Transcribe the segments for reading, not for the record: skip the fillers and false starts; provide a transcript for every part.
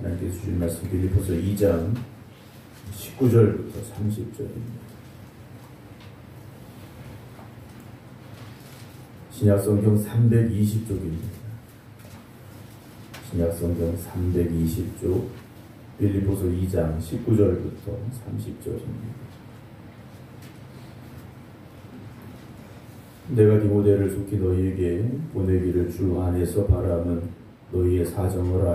하나님께서 주신 말씀 빌립보서 2장 19절부터 30절입니다. 신약성경 320쪽입니다. 신약성경 320쪽 빌립보서 2장 19절부터 30절입니다. 내가 디모데를 속히 너희에게 보내기를 주 안에서 바람은 너희의 사정을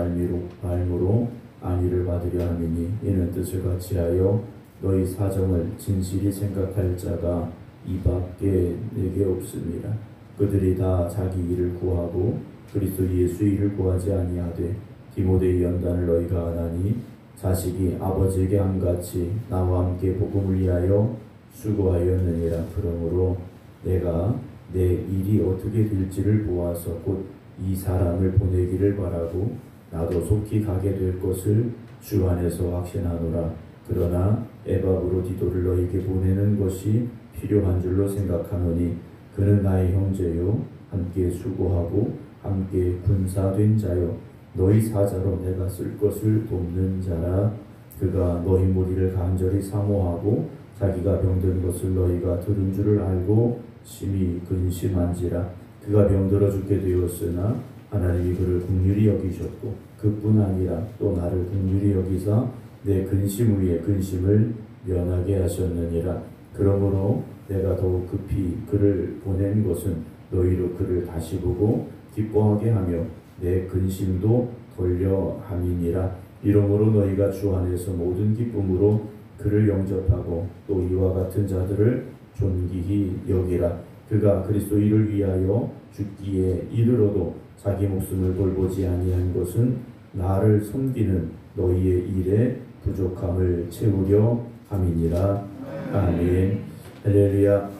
알므로 안위를 받으려 함이니 이는 뜻을 같이하여 너희 사정을 진실히 생각할 자가 이밖에 내게 없습니다. 그들이 다 자기 일을 구하고 그리스도 예수 일을 구하지 아니하되 디모데의 연단을 너희가 아나니 자식이 아버지에게 함같이 나와 함께 복음을 위하여 수고하였느니라. 그러므로 내가 내 일이 어떻게 될지를 보아서 곧 이 사람을 보내기를 바라고 나도 속히 가게 될 것을 주 안에서 확신하노라. 그러나 에바브로디도를 너희에게 보내는 것이 필요한 줄로 생각하노니 그는 나의 형제요 함께 수고하고 함께 군사된 자요 너희 사자로 내가 쓸 것을 돕는 자라. 그가 너희 무리를 간절히 사모하고 자기가 병든 것을 너희가 들은 줄을 알고 심히 근심한지라. 그가 병들어 죽게 되었으나 하나님이 그를 긍휼히 여기셨고 그뿐 아니라 또 나를 긍휼히 여기사 내 근심 위에 근심을 면하게 하셨느니라. 그러므로 내가 더욱 급히 그를 보낸 것은 너희로 그를 다시 보고 기뻐하게 하며 내 근심도 돌려 함이니라. 이러므로 너희가 주 안에서 모든 기쁨으로 그를 영접하고 또 이와 같은 자들을 존귀히 여기라. 그가 그리스도 일을 위하여 죽기에 이르러도 자기 목숨을 돌보지 아니한 것은 나를 섬기는 너희의 일에 부족함을 채우려 함이니라. 아멘. 할렐루야.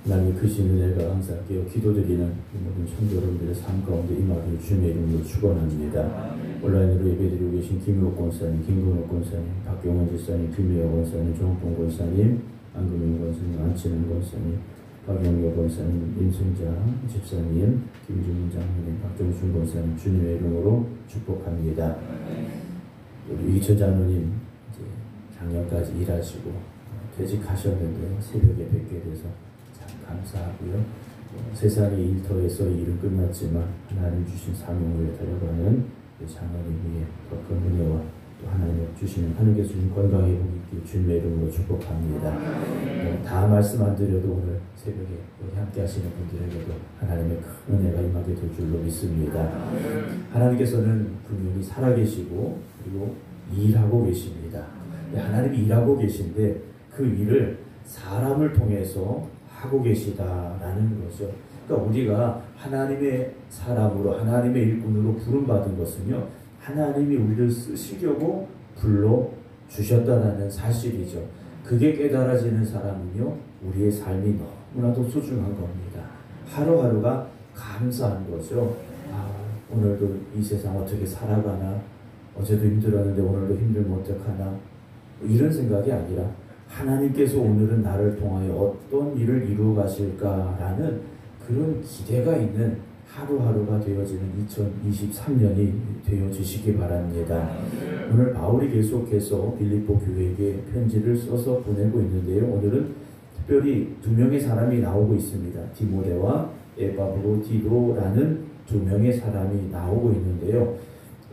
하나님 크신 은혜가 항상 깨어 기도드리는 모든 성도 여러분들의 삶 가운데 임하기를 주님의 이름으로 축원합니다. 온라인으로 예배드리고 계신 김효옥 권사님, 김근옥 권사님, 박경원 집사님, 김미영 권사님, 정홍봉 권사님, 안금영 권사님, 안치는 권사님, 박영여 권사님, 임승자 집사님, 김준민 장로님, 박정순 권사님 주님의 이름으로 축복합니다. 우리 이철 장로님 이제 작년까지 일하시고 퇴직하셨는데 새벽에 뵙게 돼서 참 감사하고요. 세상의 일터에서 일은 끝났지만 하나님 주신 사명을 달려가는 장로님 위에 더 큰 은혜와 또 하나님 주시는 하늘께서 주신 건강 회복이 있길 주님의 이름으로 축복합니다. 다 말씀 안 드려도 오늘 새벽에 여기 함께 하시는 분들에게도 하나님의 큰 은혜가 임하게 될 줄로 믿습니다. 하나님께서는 분명히 살아계시고 그리고 일하고 계십니다. 하나님이 일하고 계신데 그 일을 사람을 통해서 하고 계시다라는 거죠. 그러니까 우리가 하나님의 사람으로 하나님의 일꾼으로 부름받은 것은요, 하나님이 우리를 쓰시려고 불러주셨다는 사실이죠. 그게 깨달아지는 사람은요, 우리의 삶이 너무나도 소중한 겁니다. 하루하루가 감사한 거죠. 오늘도 이 세상 어떻게 살아가나, 어제도 힘들었는데 오늘도 힘들면 어떡하나, 이런 생각이 아니라 하나님께서 오늘은 나를 통하여 어떤 일을 이루어 가실까라는 그런 기대가 있는 하루하루가 되어지는 2023년이 되어주시기 바랍니다. 오늘 바울이 계속해서 빌립보 교회에게 편지를 써서 보내고 있는데요. 오늘은 특별히 두 명의 사람이 나오고 있습니다. 디모데와 에바브로디도라는 두 명의 사람이 나오고 있는데요.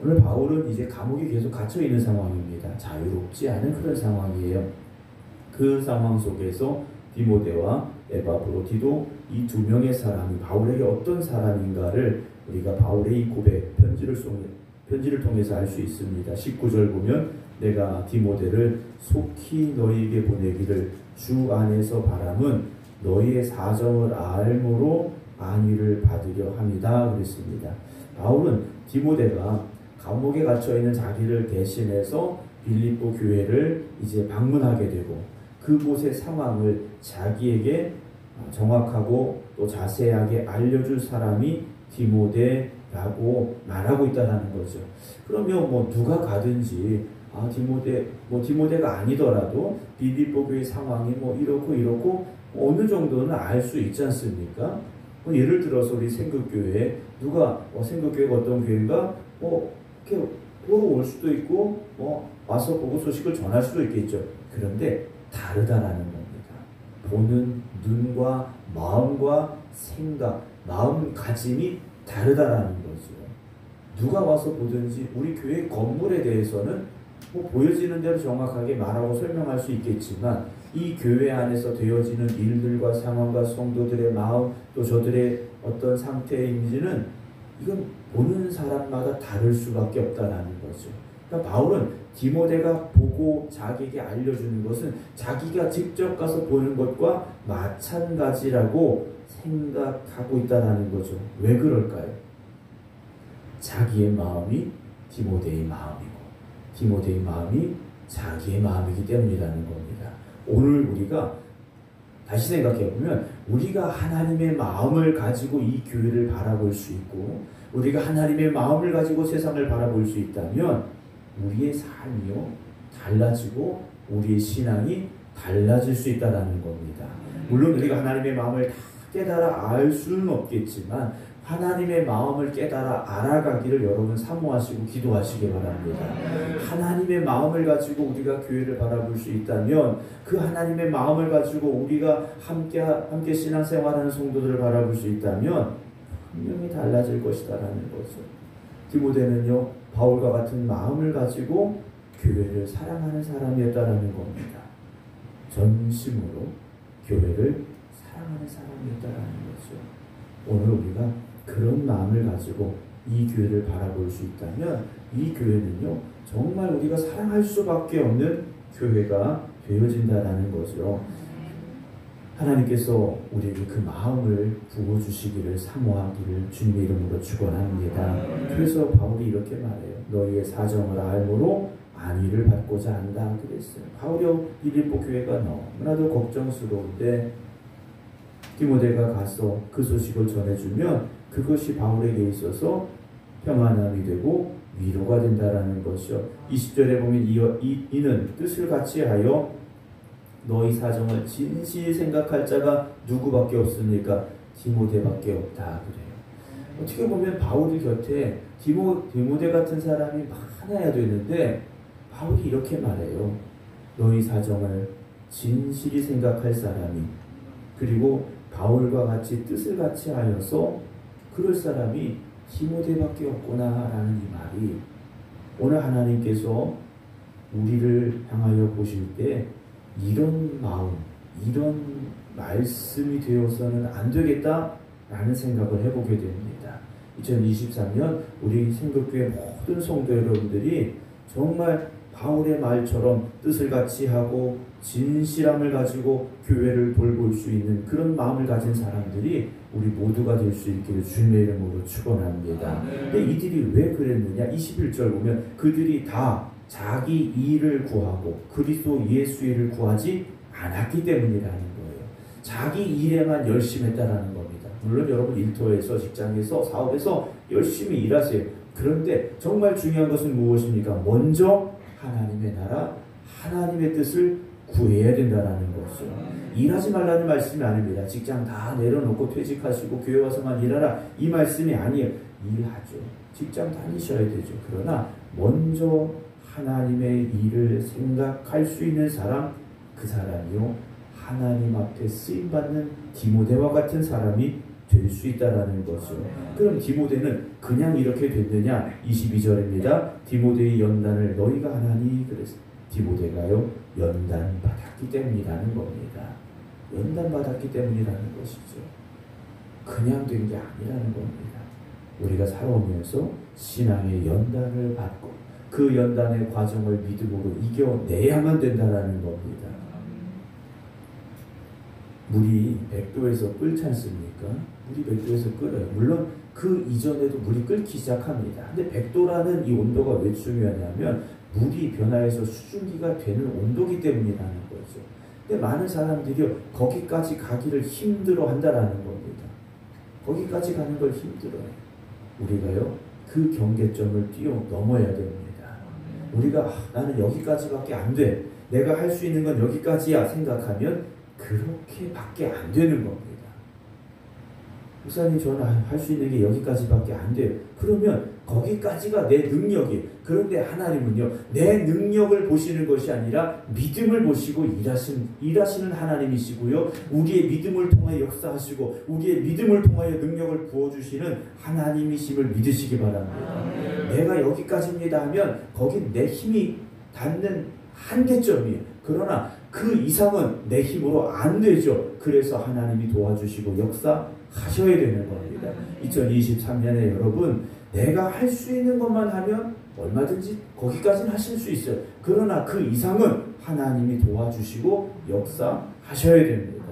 오늘 바울은 이제 감옥에 계속 갇혀 있는 상황입니다. 자유롭지 않은 그런 상황이에요. 그 상황 속에서 디모데와 에바브로디도 이 두 명의 사람이 바울에게 어떤 사람인가를 우리가 바울의 이 고백 편지를 통해서 알 수 있습니다. 19절 보면 내가 디모데를 속히 너희에게 보내기를 주 안에서 바람은 너희의 사정을 알므로 안위를 받으려 합니다. 그랬습니다. 바울은 디모데가 감옥에 갇혀 있는 자기를 대신해서 빌립보 교회를 이제 방문하게 되고 그곳의 상황을 자기에게 정확하고 또 자세하게 알려줄 사람이 디모데라고 말하고 있다는 거죠. 그러면 뭐 누가 가든지 디모데가 아니더라도 빌립보 교회 상황이 뭐 이렇고 어느 정도는 알 수 있지 않습니까? 예를 들어서 우리 생극교회 누가 생극교회가 어떤 교회인가 이렇게 보러 올 수도 있고 와서 보고 소식을 전할 수도 있겠죠. 그런데 다르다라는 겁니다. 보는 눈과 마음과 생각, 마음가짐이 다르다라는 거죠. 누가 와서 보든지 우리 교회 건물에 대해서는 보여지는 대로 정확하게 말하고 설명할 수 있겠지만 이 교회 안에서 되어지는 일들과 상황과 성도들의 마음 또 저들의 어떤 상태인지는 이건 보는 사람마다 다를 수밖에 없다라는 거죠. 그러니까 바울은 디모데가 보고 자기에게 알려주는 것은 자기가 직접 가서 보는 것과 마찬가지라고 생각하고 있다라는 거죠. 왜 그럴까요? 자기의 마음이 디모데의 마음이고 디모데의 마음이 자기의 마음이기 때문이라는 겁니다. 오늘 우리가 다시 생각해보면 우리가 하나님의 마음을 가지고 이 교회를 바라볼 수 있고 우리가 하나님의 마음을 가지고 세상을 바라볼 수 있다면 우리의 삶이요 달라지고 우리의 신앙이 달라질 수 있다는 겁니다. 물론 우리가 하나님의 마음을 다 깨달아 알 수는 없겠지만 하나님의 마음을 깨달아 알아가기를 여러분 사모하시고 기도하시기 바랍니다. 하나님의 마음을 가지고 우리가 교회를 바라볼 수 있다면 그 하나님의 마음을 가지고 우리가 함께 신앙생활하는 성도들을 바라볼 수 있다면 분명히 달라질 것이다라는 거죠. 디모데는요 바울과 같은 마음을 가지고 교회를 사랑하는 사람이었다라는 겁니다. 전심으로 교회를 사랑하는 사람이었다라는 거죠. 오늘 우리가 그런 마음을 가지고 이 교회를 바라볼 수 있다면 이 교회는요 정말 우리가 사랑할 수밖에 없는 교회가 되어진다라는 거죠. 하나님께서 우리에게 그 마음을 부어주시기를 사모하기를 주님의 이름으로 축원합니다. 그래서 바울이 이렇게 말해요. 너희의 사정을 알므로 안위를 받고자 한다 그랬어요. 바울이 빌립보 교회가 너무나도 걱정스러운데 디모데가 가서 그 소식을 전해주면 그것이 바울에게 있어서 평안함이 되고 위로가 된다라는 것이요. 20절에 보면 이는 뜻을 같이 하여 너희 사정을 진실히 생각할 자가 누구밖에 없습니까? 디모데밖에 없다 그래요. 어떻게 보면 바울 곁에 디모데 같은 사람이 많아야 되는데 바울이 이렇게 말해요. 너희 사정을 진실히 생각할 사람이 그리고 바울과 같이 뜻을 같이 하여서 그럴 사람이 디모데밖에 없구나라는 이 말이 오늘 하나님께서 우리를 향하여 보실 때 이런 마음, 이런 말씀이 되어서는 안 되겠다라는 생각을 해보게 됩니다. 2023년 우리 생각교회 모든 성도 여러분들이 정말 바울의 말처럼 뜻을 같이 하고 진실함을 가지고 교회를 돌볼 수 있는 그런 마음을 가진 사람들이 우리 모두가 될 수 있기를 주님의 이름으로 축원합니다. 근데 이들이 왜 그랬느냐? 21절 보면 그들이 다 자기 일을 구하고 그리스도 예수 일을 구하지 않았기 때문이라는 거예요. 자기 일에만 열심히 했다라는 겁니다. 물론 여러분 일터에서 직장에서 사업에서 열심히 일하세요. 그런데 정말 중요한 것은 무엇입니까? 먼저 하나님의 나라, 하나님의 뜻을 구해야 된다는 것이죠. 일하지 말라는 말씀이 아닙니다. 직장 다 내려놓고 퇴직하시고 교회 와서만 일하라 이 말씀이 아니에요. 일하죠. 직장 다니셔야 되죠. 그러나 먼저 하나님의 일을 생각할 수 있는 사람, 그 사람이요 하나님 앞에 쓰임받는 디모데와 같은 사람이 될 수 있다라는 거죠. 그럼 디모데는 그냥 이렇게 됐느냐? 22절입니다. 디모데의 연단을 너희가 하나니 그랬어요. 디모데가요 연단 받았기 때문이라는 겁니다. 연단 받았기 때문이라는 것이죠. 그냥 된 게 아니라는 겁니다. 우리가 살아오면서 신앙의 연단을 받고 그 연단의 과정을 믿음으로 이겨내야만 된다라는 겁니다. 물이 100도에서 끓지 않습니까? 물이 100도에서 끓어요. 물론 그 이전에도 물이 끓기 시작합니다. 근데 100도라는 이 온도가 왜 중요하냐면 물이 변화해서 수증기가 되는 온도기 때문이라는 거죠. 근데 많은 사람들이 거기까지 가기를 힘들어 한다라는 겁니다. 거기까지 가는 걸 힘들어요. 우리가요 그 경계점을 뛰어넘어야 됩니다. 우리가 나는 여기까지밖에 안 돼. 내가 할 수 있는 건 여기까지야 생각하면 그렇게밖에 안 되는 겁니다. 목사님 저는 할 수 있는 게 여기까지밖에 안 돼요. 그러면 거기까지가 내 능력이. 그런데 하나님은요, 내 능력을 보시는 것이 아니라 믿음을 보시고 일하시는 하나님이시고요, 우리의 믿음을 통하여 역사하시고 우리의 믿음을 통하여 능력을 부어주시는 하나님이심을 믿으시기 바랍니다. 내가 여기까지입니다 하면 거긴 내 힘이 닿는 한계점이에요. 그러나 그 이상은 내 힘으로 안 되죠. 그래서 하나님이 도와주시고 역사하셔야 되는 겁니다. 2023년에 여러분, 내가 할 수 있는 것만 하면 얼마든지 거기까지는 하실 수 있어요. 그러나 그 이상은 하나님이 도와주시고 역사하셔야 됩니다.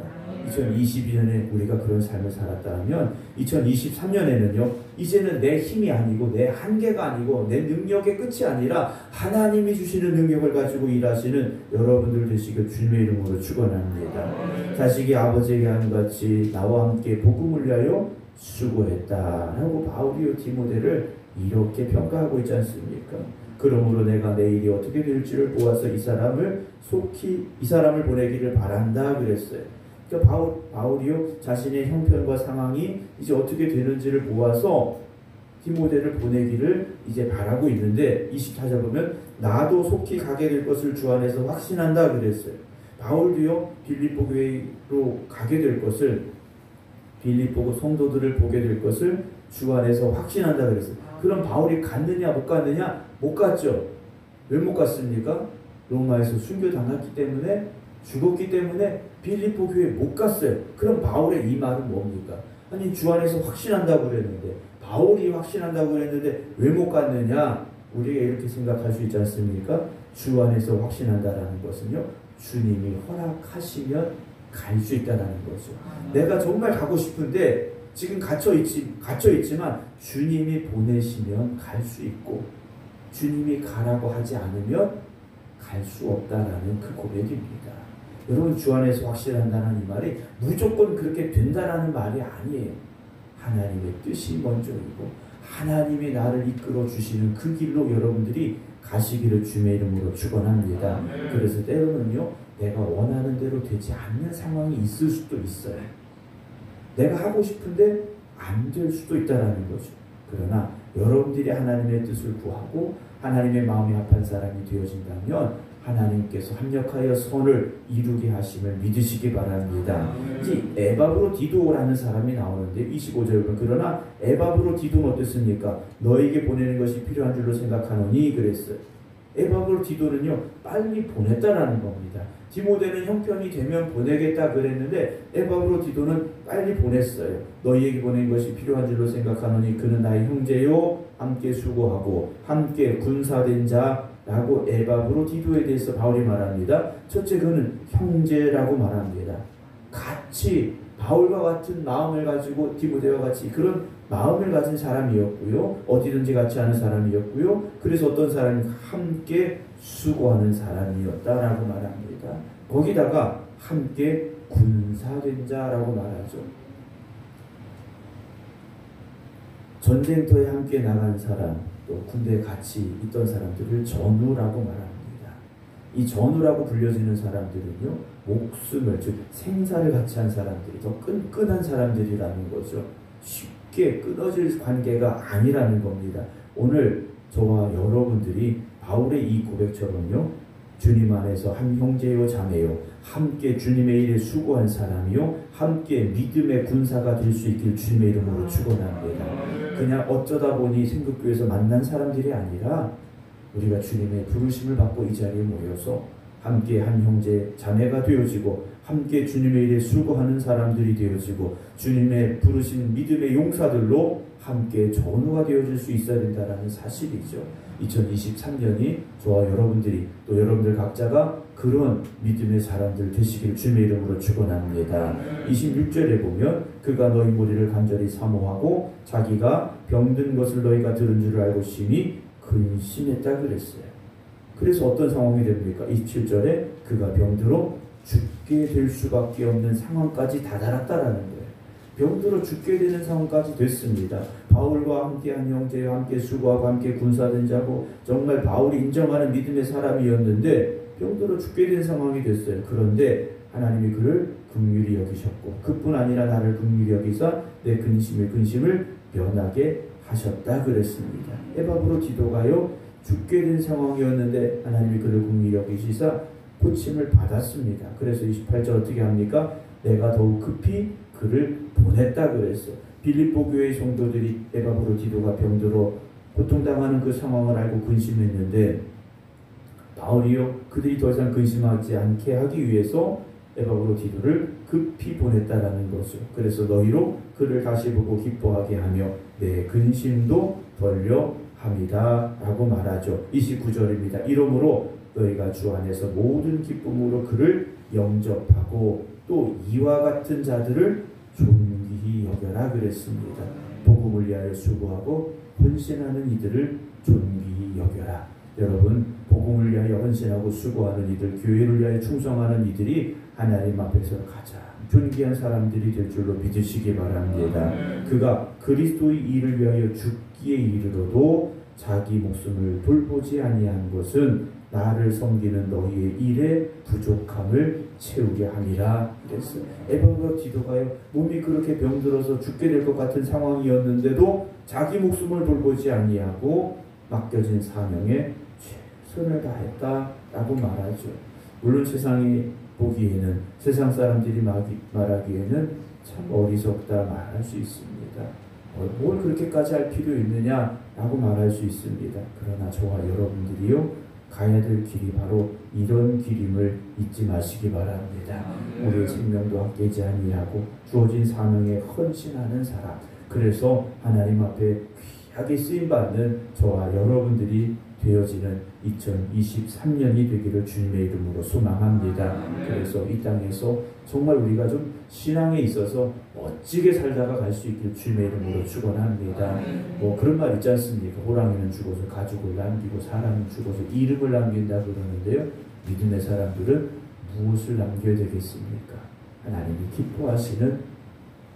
2022년에 우리가 그런 삶을 살았다면 2023년에는요, 이제는 내 힘이 아니고 내 한계가 아니고 내 능력의 끝이 아니라 하나님이 주시는 능력을 가지고 일하시는 여러분들 되시길 주님의 이름으로 축원합니다. 자식이 아버지에게 하는 같이 나와 함께 복음을 위하여 수고했다 라고 바울이요 디모데를 이렇게 평가하고 있지 않습니까? 그러므로 내가 내일이 어떻게 될지를 보아서 이 사람을 보내기를 바란다 그랬어요. 그러니까 바울이요, 자신의 형편과 상황이 이제 어떻게 되는지를 보아서 디모데를 보내기를 이제 바라고 있는데, 24절 보면 나도 속히 가게 될 것을 주 안에서 확신한다 그랬어요. 바울도요, 빌립보 교회로 가게 될 것을, 빌립보 성도들을 보게 될 것을 주 안에서 확신한다 그랬어요. 그럼 바울이 갔느냐 못 갔느냐? 못 갔죠. 왜 못 갔습니까? 로마에서 순교당했기 때문에, 죽었기 때문에 빌립보 교회에 못 갔어요. 그럼 바울의 이 말은 뭡니까? 아니, 주 안에서 확신한다고 그랬는데, 바울이 확신한다고 그랬는데 왜 못 갔느냐? 우리가 이렇게 생각할 수 있지 않습니까? 주 안에서 확신한다라는 것은요, 주님이 허락하시면 갈 수 있다는 거죠. 내가 정말 가고 싶은데 지금 갇혀있지만 주님이 보내시면 갈 수 있고, 주님이 가라고 하지 않으면 갈 수 없다라는 그 고백입니다. 여러분, 주 안에서 확실한다는 이 말이 무조건 그렇게 된다라는 말이 아니에요. 하나님의 뜻이 먼저이고 하나님이 나를 이끌어 주시는 그 길로 여러분들이 가시기를 주님의 이름으로 축원합니다. 그래서 때로는요, 내가 원하는 대로 되지 않는 상황이 있을 수도 있어요. 내가 하고 싶은데 안 될 수도 있다라는 거죠. 그러나 여러분들이 하나님의 뜻을 구하고 하나님의 마음이 합한 사람이 되어진다면 하나님께서 합력하여 선을 이루게 하심을 믿으시기 바랍니다. 이제 에바브로 디도라는 사람이 나오는데 25절 보면, 그러나 에바브로 디도는 어땠습니까? 너에게 보내는 것이 필요한 줄로 생각하노니 그랬어요. 에바브로 디도는요, 빨리 보냈다라는 겁니다. 디모데는 형편이 되면 보내겠다 그랬는데 에바브로 디도는 빨리 보냈어요. 너희에게 보낸 것이 필요한 줄로 생각하노니 그는 나의 형제요, 함께 수고하고 함께 군사된 자라고 에바브로 디도에 대해서 바울이 말합니다. 첫째, 그는 형제라고 말합니다. 같이 바울과 같은 마음을 가지고 디모데와 같이 그런 마음을 가진 사람이었고요, 어디든지 같이 하는 사람이었고요, 그래서 어떤 사람이 함께 수고하는 사람이었다라고 말합니다. 거기다가 함께 군사된 자라고 말하죠. 전쟁터에 함께 나간 사람, 또 군대에 같이 있던 사람들을 전우라고 말합니다. 이 전우라고 불려지는 사람들은요, 목숨을, 즉 생사를 같이 한 사람들이 더 끈끈한 사람들이라는 거죠. 쉽게 끊어질 관계가 아니라는 겁니다. 오늘 저와 여러분들이 바울의 이 고백처럼요, 주님 안에서 한 형제요 자매요, 함께 주님의 일에 수고한 사람이요, 함께 믿음의 군사가 될 수 있길 주님의 이름으로 축원합니다. 그냥 어쩌다 보니 생극교에서 만난 사람들이 아니라 우리가 주님의 부르심을 받고 이 자리에 모여서 함께 한 형제 자매가 되어지고 함께 주님의 일에 수고하는 사람들이 되어지고 주님의 부르신 믿음의 용사들로 함께 전우가 되어질 수 있어야 된다는 사실이죠. 2023년이 저와 여러분들이, 또 여러분들 각자가 그런 믿음의 사람들 되시기를 주님의 이름으로 축원합니다. 26절에 보면 그가 너희 무리를 간절히 사모하고 자기가 병든 것을 너희가 들은 줄 알고 심히 근심했다 그랬어요. 그래서 어떤 상황이 됩니까? 27절에 그가 병들어 죽게 될 수밖에 없는 상황까지 다다랐다라는 거예요. 병들어 죽게 되는 상황까지 됐습니다. 바울과 함께한 형제와 함께 수고하고 함께 군사된 자고 정말 바울이 인정하는 믿음의 사람이었는데 병들어 죽게 된 상황이 됐어요. 그런데 하나님이 그를 긍휼히 여기셨고 그뿐 아니라 나를 긍휼히 여기사 내 근심을 면하게 하셨다 그랬습니다. 에바브로디도가요 죽게 된 상황이었는데 하나님이 그를 긍휼히 여기시사 고침을 받았습니다. 그래서 28절 어떻게 합니까? 내가 더욱 급히 그를 보냈다 그랬어. 빌립보 교회의 성도들이 에바브로디도가 병들어 고통당하는 그 상황을 알고 근심했는데 바울이요 그들이 더 이상 근심하지 않게 하기 위해서 에바브로디도를 급히 보냈다라는 것을. 그래서 너희로 그를 다시 보고 기뻐하게 하며 내 근심도 덜려 함이다 라고 말하죠. 29절입니다. 이러므로 너희가 주 안에서 모든 기쁨으로 그를 영접하고 또 이와 같은 자들을 존귀히 여겨라 그랬습니다. 복음을 위하여 수고하고 헌신하는 이들을 존귀히 여겨라. 여러분 복음을 위하여 헌신하고 수고하는 이들, 교회를 위하여 충성하는 이들이 하나님 앞에서 가장 존귀한 사람들이 될 줄로 믿으시기 바랍니다. 그가 그리스도의 일을 위하여 죽기에 이르러도 자기 목숨을 돌보지 아니한 것은 나를 섬기는 너희의 일의 부족함을 채우게 함이라 그랬어요. 에바브로디도가요 몸이 그렇게 병들어서 죽게 될 것 같은 상황이었는데도 자기 목숨을 돌보지 아니하고 맡겨진 사명에 최선을 다했다라고 말하죠. 물론 세상이 보기에는 세상 사람들이 말하기에는 참 어리석다 말할 수 있습니다. 뭘 그렇게까지 할 필요 있느냐라고 말할 수 있습니다. 그러나 저와 여러분들이요 가야 될 길이 바로 이런 길임을 잊지 마시기 바랍니다. 우리의 생명도 아끼지 아니하고 주어진 사명에 헌신하는 사람. 그래서 하나님 앞에 귀하게 쓰임받는 저와 여러분들이 되어지는 2023년이 되기를 주님의 이름으로 소망합니다. 그래서 이 땅에서 정말 우리가 좀 신앙에 있어서 멋지게 살다가 갈 수 있기를 주님의 이름으로 축원합니다. 뭐 그런 말 있지 않습니까? 호랑이는 죽어서 가죽을 남기고 사람은 죽어서 이름을 남긴다 그러는데요. 믿음의 사람들은 무엇을 남겨야 되겠습니까? 하나님이 기뻐하시는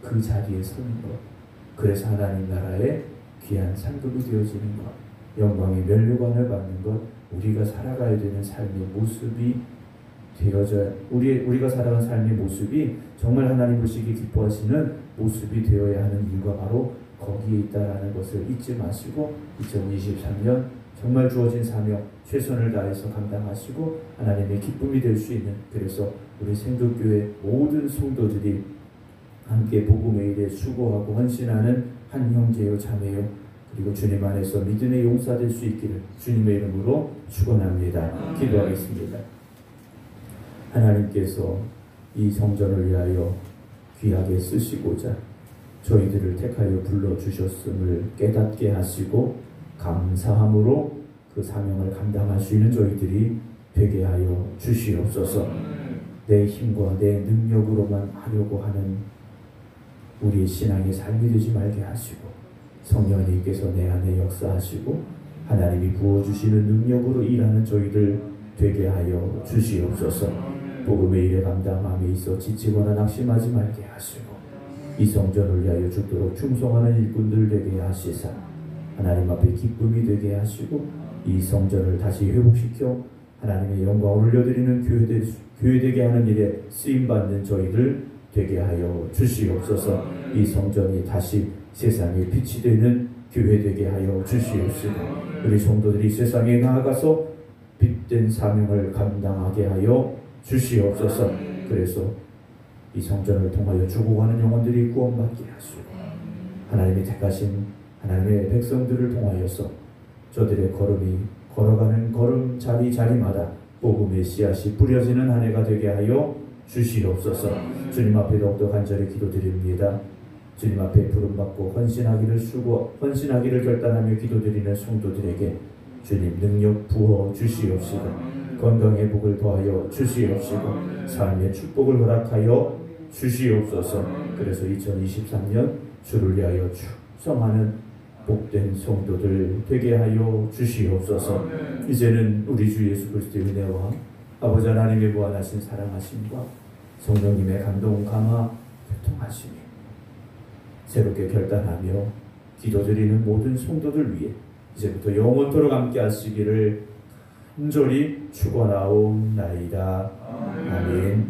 그 자리에 서는 것. 그래서 하나님 나라의 귀한 상급이 되어지는 것. 영광의 면류관을 받는 것, 우리가 살아가야 되는 삶의 모습이 되어져 우리가 살아가는 삶의 모습이 정말 하나님 보시기 기뻐하시는 모습이 되어야 하는 이유가 바로 거기에 있다라는 것을 잊지 마시고 2023년 정말 주어진 사명 최선을 다해서 감당하시고 하나님의 기쁨이 될 수 있는 그래서 우리 생극교회 모든 성도들이 함께 복음의 일에 수고하고 헌신하는 한 형제요 자매요 그리고 주님 안에서 믿음의 용사 될 수 있기를 주님의 이름으로 축원합니다. 기도하겠습니다. 하나님께서 이 성전을 위하여 귀하게 쓰시고자 저희들을 택하여 불러주셨음을 깨닫게 하시고 감사함으로 그 사명을 감당할 수 있는 저희들이 되게 하여 주시옵소서. 내 힘과 내 능력으로만 하려고 하는 우리의 신앙의 삶이 되지 말게 하시고 성령님께서 내 안에 역사하시고 하나님이 부어주시는 능력으로 일하는 저희들 되게 하여 주시옵소서. 복음의 일에 감당함에 있어 지치거나 낙심하지 말게 하시고 이 성전을 위하여 죽도록 충성하는 일꾼들 되게 하시사 하나님 앞에 기쁨이 되게 하시고 이 성전을 다시 회복시켜 하나님의 영광을 올려드리는 교회 되게 하는 일에 쓰임받는 저희들 되게 하여 주시옵소서. 이 성전이 다시 세상에 빛이 되는 교회 되게 하여 주시옵시고 우리 성도들이 세상에 나아가서 빛된 사명을 감당하게 하여 주시옵소서. 그래서 이 성전을 통하여 죽어가는 영혼들이 구원받게 하시고 하나님의 택하신 하나님의 백성들을 통하여서 저들의 걸음이 걸어가는 걸음 자리마다 복음의 씨앗이 뿌려지는 한 해가 되게 하여 주시옵소서. 주님 앞에 더욱더 간절히 기도드립니다. 주님 앞에 부름받고 헌신하기를 결단하며 기도드리는 성도들에게 주님 능력 부어 주시옵시고 건강의 복을 더하여 주시옵시고 삶의 축복을 허락하여 주시옵소서. 그래서 2023년 주를 위하여 충성하는 복된 성도들 되게 하여 주시옵소서. 이제는 우리 주 예수 그리스도의 은혜와 아버지 하나님의 무한하신 사랑하심과 성령님의 감동 감화 교통하심이 새롭게 결단하며 기도드리는 모든 성도들 위해 이제부터 영원토록 함께 하시기를 간절히 축원하옵나이다. 아멘.